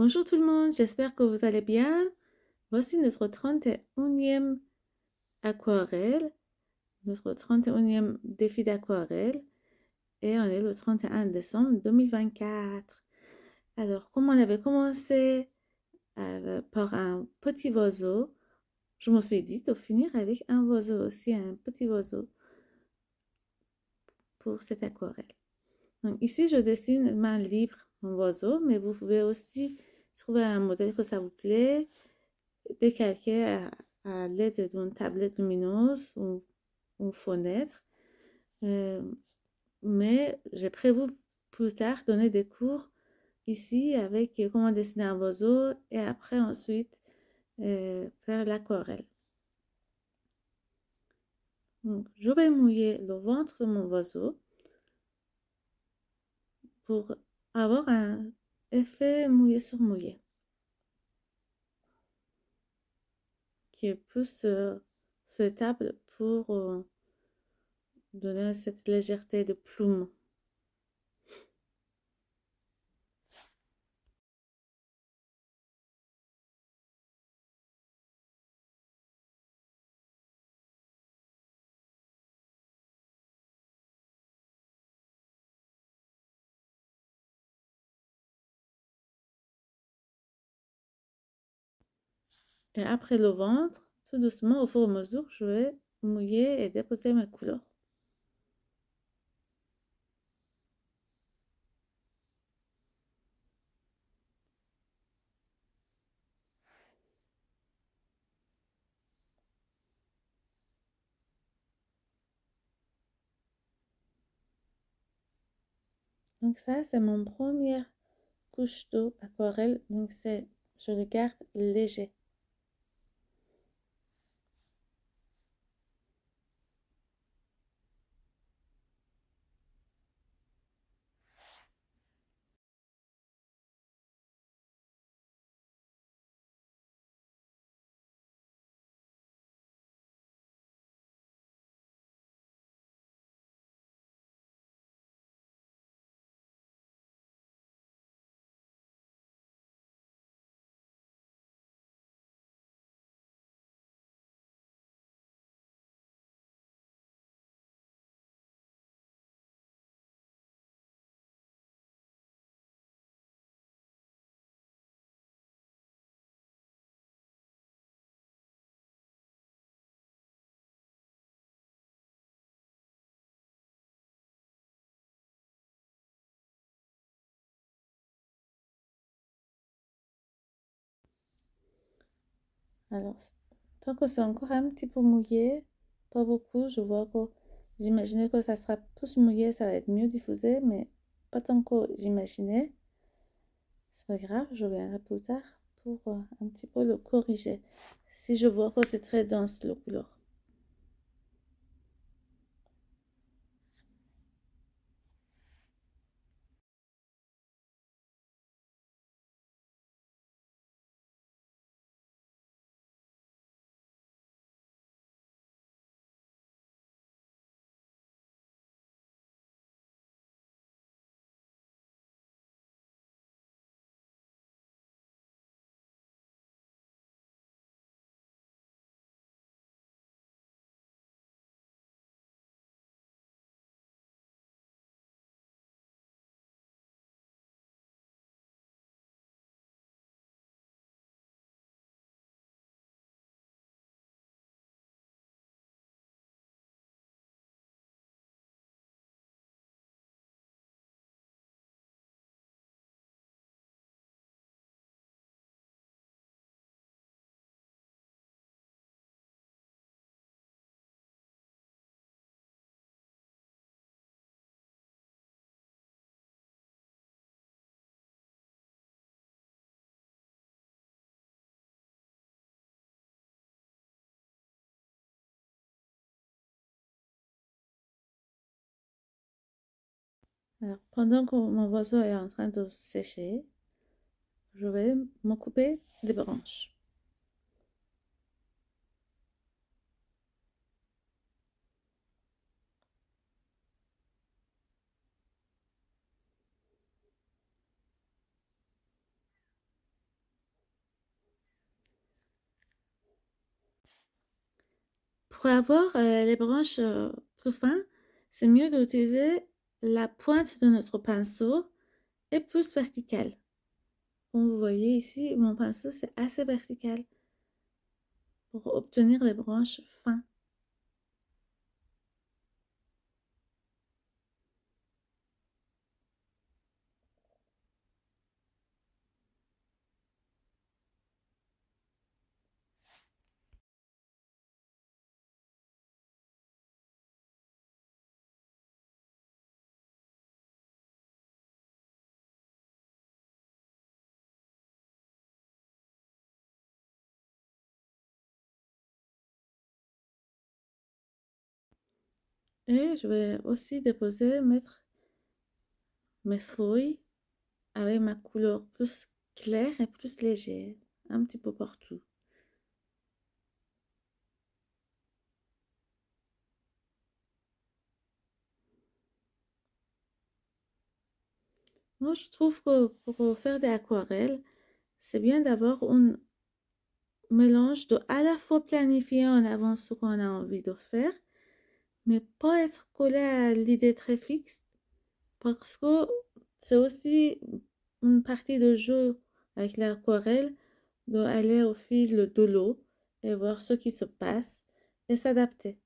Bonjour tout le monde, j'espère que vous allez bien. Voici notre 31e aquarelle, notre 31e défi d'aquarelle et on est le 31 décembre 2024. Alors, comme on avait commencé par un petit oiseau, je me suis dit de finir avec un oiseau aussi, un petit oiseau pour cette aquarelle. Donc ici, je dessine main libre mon oiseau, mais vous pouvez aussi trouver un modèle que ça vous plaît, décalquer à l'aide d'une tablette lumineuse ou une fenêtre. Euh, mais j'ai prévu plus tard donner des cours ici avec comment dessiner un oiseau et après ensuite faire l'aquarelle. Donc, je vais mouiller le ventre de mon oiseau pour avoir un effet mouillé sur mouillé qui est plus souhaitable pour donner cette légèreté de plume. Et après le ventre, tout doucement, au fur et à mesure, je vais mouiller et déposer mes couleurs. Donc ça, c'est mon première couche d'eau aquarelle. Donc je le garde léger. Alors, tant que c'est encore un petit peu mouillé, pas beaucoup, je vois que j'imaginais que ça sera plus mouillé, ça va être mieux diffusé, mais pas tant que j'imaginais. C'est pas grave, je verrai plus tard pour un petit peu le corriger. Si je vois que c'est très dense, le couleur. Alors, pendant que mon oiseau est en train de sécher, je vais me couper les branches. Pour avoir les branches plus fines, c'est mieux d'utiliser la pointe de notre pinceau et plus verticale. Comme vous voyez ici, mon pinceau c'est assez vertical pour obtenir les branches fines. Et je vais aussi mettre mes feuilles avec ma couleur plus claire et plus légère, un petit peu partout. Moi, je trouve que pour faire des aquarelles, c'est bien d'avoir un mélange de à la fois planifier en avance ce qu'on a envie de faire, mais pas être collé à l'idée très fixe, parce que c'est aussi une partie de jeu avec l'aquarelle, d'aller au fil de l'eau et voir ce qui se passe et s'adapter.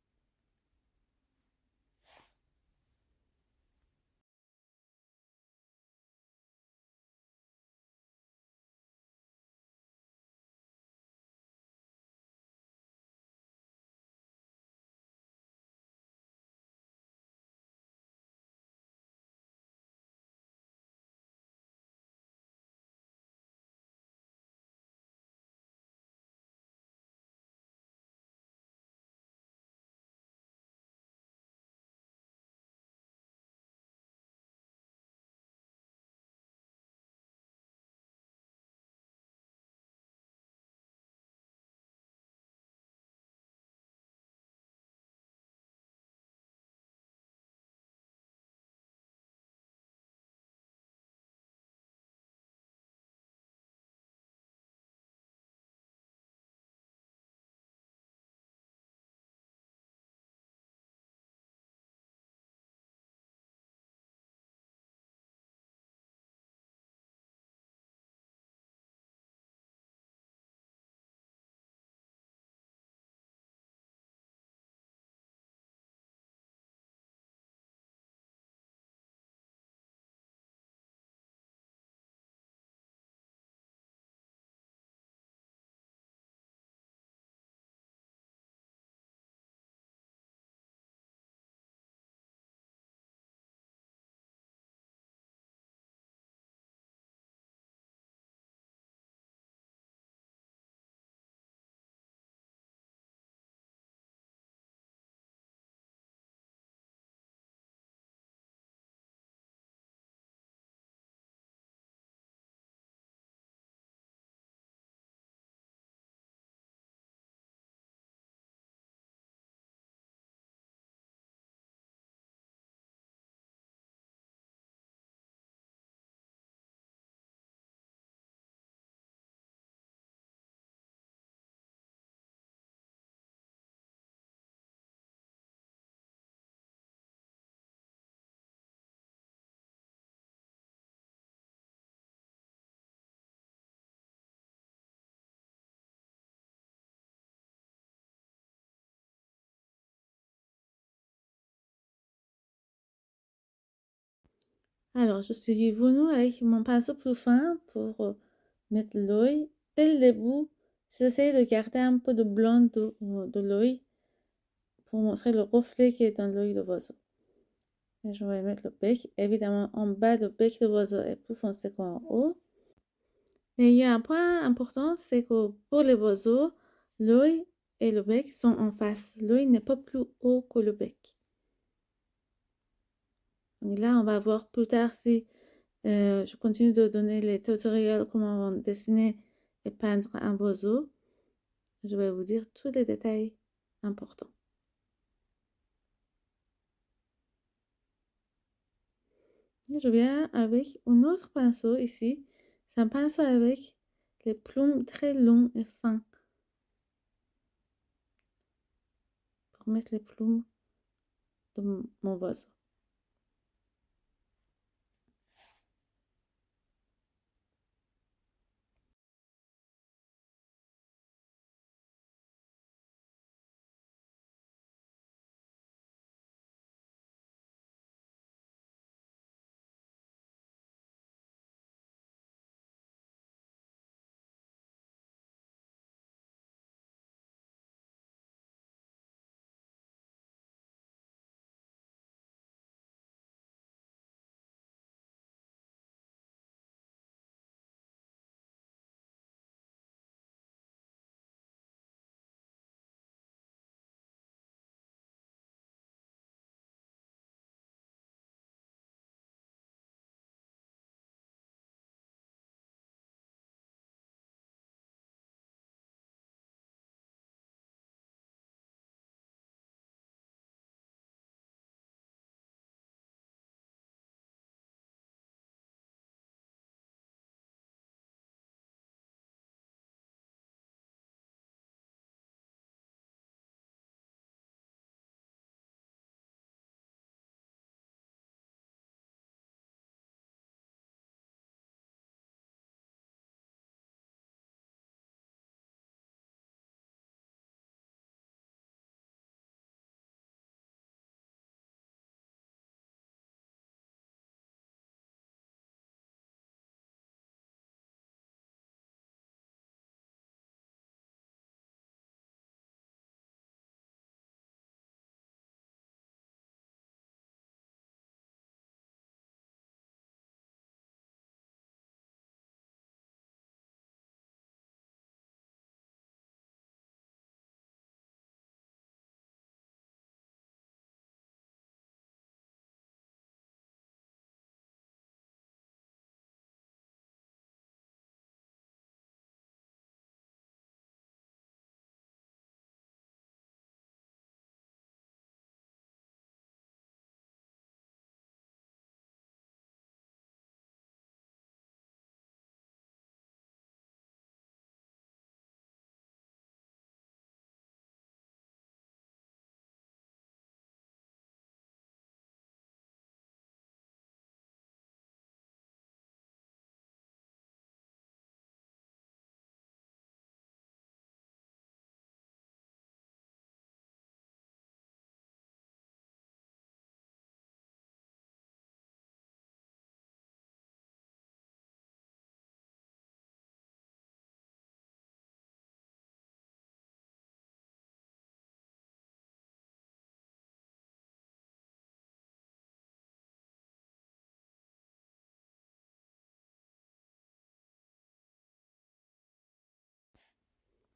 Alors, je suis venue avec mon pinceau plus fin pour mettre l'œil. Dès le début, j'essaie de garder un peu de blanc de l'œil pour montrer le reflet qui est dans l'œil de l'oiseau. Et je vais mettre le bec. Évidemment, en bas, le bec de l'oiseau est plus foncé qu'en haut. Et il y a un point important, c'est que pour les oiseaux, l'œil et le bec sont en face. L'œil n'est pas plus haut que le bec. Donc là, on va voir plus tard si je continue de donner les tutoriels comment dessiner et peindre un oiseau. Je vais vous dire tous les détails importants. Et je viens avec un autre pinceau ici. C'est un pinceau avec les plumes très longs et fins. remettre les plumes de mon oiseau.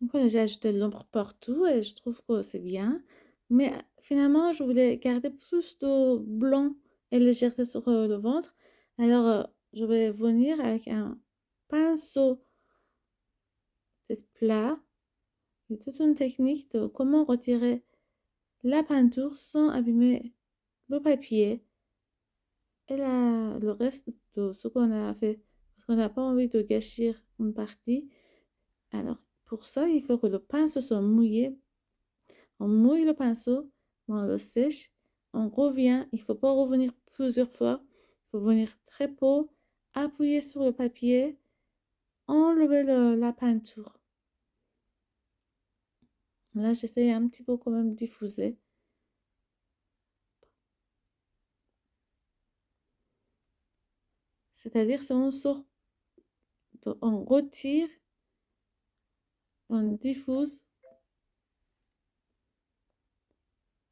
Donc voilà, j'ai ajouté de l'ombre partout et je trouve que c'est bien. Mais finalement, je voulais garder plus de blanc et légèreté sur le ventre. Alors, je vais venir avec un pinceau de plat. Il y a toute une technique de comment retirer la peinture sans abîmer le papier et le reste de ce qu'on a fait. Parce qu'on n'a pas envie de gâcher une partie. Alors, pour ça, il faut que le pinceau soit mouillé. On mouille le pinceau, on le sèche, on revient. Il ne faut pas revenir plusieurs fois. Il faut venir très peu, appuyer sur le papier, enlever la peinture. Là, j'essaie un petit peu quand même diffuser. C'est-à-dire, c'est une sorte on retire, on diffuse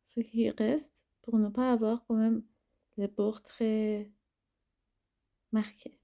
ce qui reste pour ne pas avoir quand même les bords très marqués.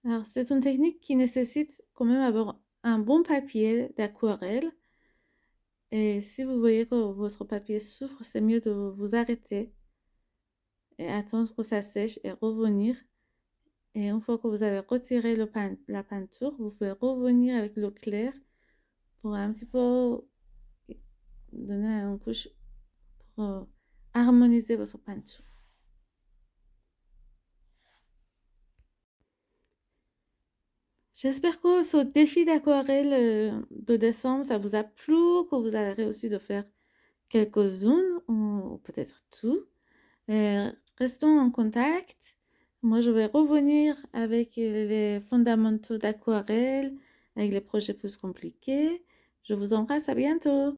Alors, c'est une technique qui nécessite quand même avoir un bon papier d'aquarelle. Et si vous voyez que votre papier souffre, c'est mieux de vous arrêter et attendre que ça sèche et revenir. Et une fois que vous avez retiré la peinture, vous pouvez revenir avec l'eau claire pour un petit peu donner une couche pour harmoniser votre peinture. J'espère que ce défi d'aquarelle de décembre, ça vous a plu, que vous avez réussi de faire quelques-unes ou peut-être tout. Restons en contact. Moi, je vais revenir avec les fondamentaux d'aquarelle, avec les projets plus compliqués. Je vous embrasse, à bientôt.